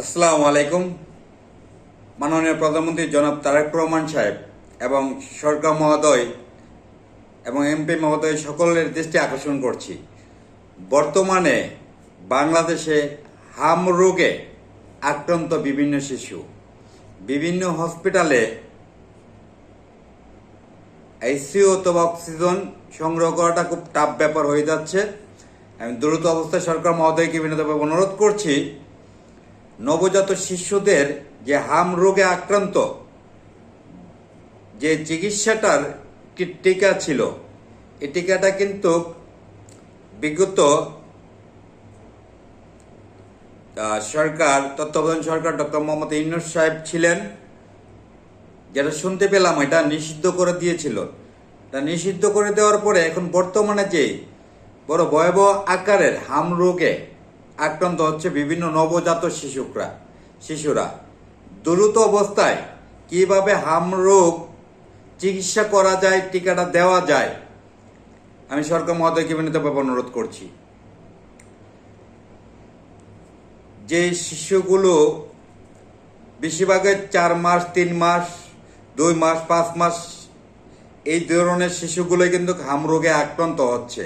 আসসালামু আলাইকুম। মাননীয় প্রধানমন্ত্রী জনাব তারেক রহমান সাহেব এবং সরকার মহোদয় এবং এমপি মহোদয় সকলের দৃষ্টি আকর্ষণ করছি। বর্তমানে বাংলাদেশে হাম রোগে আক্রান্ত বিভিন্ন শিশু বিভিন্ন হসপিটালে আইসিইউ অথবা অক্সিজেন সংগ্রহ করাটা খুব টাফ ব্যাপার হয়ে যাচ্ছে। আমি দ্রুত অবস্থায় সরকার মহোদয়কে বিনীতভাবে অনুরোধ করছি, নবজাত শিশুদের যে হাম রোগে আক্রান্ত যে চিকিৎসাটার টিকা ছিল, এই টিকাটা কিন্তু বিগত সরকার তত্ত্বাবধায়ক সরকার ডক্টর মোহাম্মদ ইউনূস সাহেব ছিলেন, যেটা শুনতে পেলাম এটা নিষিদ্ধ করে দিয়েছিল। তা নিষিদ্ধ করে দেওয়ার পরে এখন বর্তমানে যে বড় ভয়াবহ আকারের হাম রোগে আক্রান্ত হচ্ছে বিভিন্ন নবজাত শিশুরা দ্রুত অবস্থায় কিভাবে হাম রোগ চিকিৎসা করা যায়, টিকাটা দেওয়া যায়, আমি সরকার মহোদয়কে বিনীতভাবে অনুরোধ করছি। যে শিশুগুলো বেশিরভাগই 4 মাস, 3 মাস, 2 মাস, 5 মাস এই ধরনের শিশুগুলো কিন্তু হাম রোগে আক্রান্ত হচ্ছে,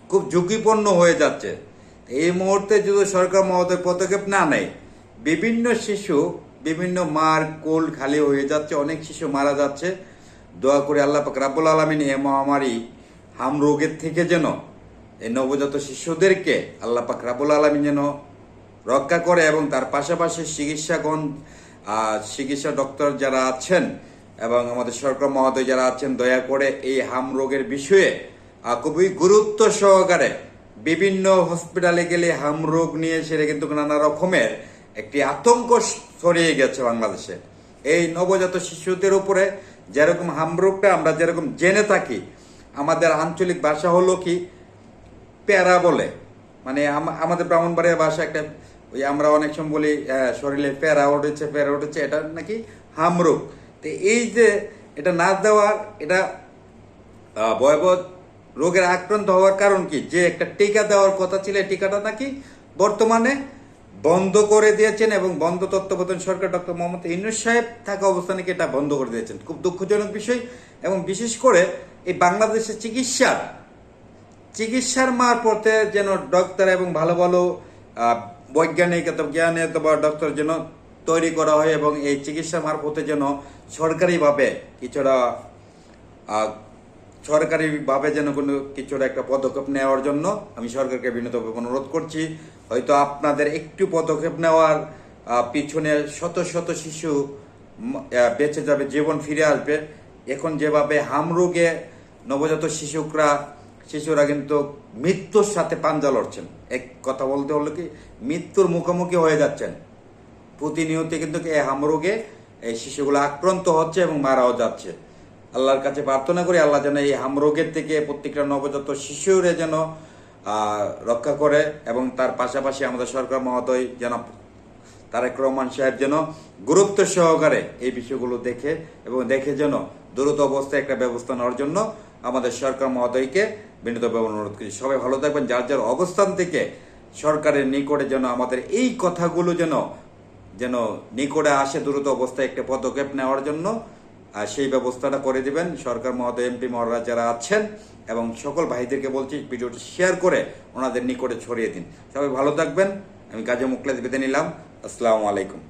খুব ঝুঁকিপূর্ণ হয়ে যাচ্ছে। এই মুহূর্তে যদি সরকার মহোদয় পদক্ষেপ না নেয়, বিভিন্ন শিশু বিভিন্ন মার কোল খালি হয়ে যাচ্ছে, অনেক শিশু মারা যাচ্ছে। দোয়া করে আল্লাহ পাক রাব্বুল আলামিন এই মহামারী হাম রোগের থেকে যেন এই নবজাত শিশুদেরকে আল্লাহ পাক রাব্বুল আলামিন যেন রক্ষা করে, এবং তার পাশাপাশি চিকিৎসা ডক্টর যারা আছেন এবং আমাদের সরকার মহোদয় যারা আছেন, দয়া করে এই হাম রোগের বিষয়ে খুবই গুরুত্ব সহকারে বিভিন্ন হসপিটালে গেলে হাম রোগ নিয়ে সেটা কিন্তু নানা রকমের একটি আতঙ্ক ছড়িয়ে গেছে বাংলাদেশে। এই নবজাত শিশুদের উপরে যেরকম হাম রোগটা আমরা যেরকম জেনে থাকি, আমাদের আঞ্চলিক ভাষা হলো কি প্যারা বলে, মানে আমাদের ব্রাহ্মণবাড়িয়া ভাষা একটা ওই আমরা অনেক সময় বলি শরীরে প্যারা উঠেছে, এটা নাকি হাম রোগ। তো এই যে এটা না দেওয়ার, এটা ভয়াবহ রোগের আক্রান্ত হওয়ার কারণ কি, যে একটা টিকা দেওয়ার কথা ছিল, টিকাটা নাকি বর্তমানে বন্ধ করে দিয়েছেন, এবং বন্ধ তত্ত্বাবধায়ক সরকার ডক্টর মোহাম্মদ ইউনূস সাহেব থাকা অবস্থানে কি এটা বন্ধ করে দিয়েছেন। খুব দুঃখজনক বিষয়। এবং বিশেষ করে এই বাংলাদেশের চিকিৎসার মারফতে যেন ডক্টর এবং ভালো ভালো বৈজ্ঞানিক জ্ঞানী অথবা ডক্টর যেন তৈরি করা হয়, এবং এই চিকিৎসা মারফতে যেন সরকারিভাবে যেন কোনো কিছুটা একটা পদক্ষেপ নেওয়ার জন্য আমি সরকারকে বিনীতভাবে অনুরোধ করছি। হয়তো আপনাদের একটু পদক্ষেপ নেওয়ার পিছনে শত শত শিশু বেঁচে যাবে, জীবন ফিরে আসবে। এখন যেভাবে হাম রোগে নবজাত শিশুরা কিন্তু মৃত্যুর সাথে পাঞ্জা লড়ছেন, এক কথা বলতে হলো কি মৃত্যুর মুখোমুখি হয়ে যাচ্ছেন প্রতিনিয়ত, কিন্তু এই হাম রোগে এই শিশুগুলো আক্রান্ত হচ্ছে এবং মারাও যাচ্ছে। আল্লাহর কাছে প্রার্থনা করি আল্লাহ যেন এই হাম রোগের থেকে প্রত্যেকটা নবজাত শিশুরে যেন রক্ষা করে, এবং তার পাশাপাশি আমাদের সরকার মহোদয় যেন তারেক রহমান সাহেব যেন গুরুত্ব সহকারে এই বিষয়গুলো দেখে যেন দ্রুত অবস্থায় একটা ব্যবস্থা নেওয়ার জন্য আমাদের সরকার মহোদয়কে বিনীতভাবে অনুরোধ করি। সবাই ভালো থাকবেন, যার যার অবস্থান থেকে সরকারের নিকটে যেন আমাদের এই কথাগুলো যেন নিকটে আসে, দ্রুত অবস্থায় একটা পদক্ষেপ নেওয়ার জন্য সেই ব্যবস্থাটা করে দিবেন সরকার মহোদয়, এমপি মহোদয় যারা আছেন, এবং সকল ভাইদেরকে বলছি ভিডিওটি শেয়ার করে ওনাদের নিকটে ছড়িয়ে দিন। সবাই ভালো থাকবেন। আমি কাজী মুখলেস বিদায় নিলাম। আসসালামু আলাইকুম।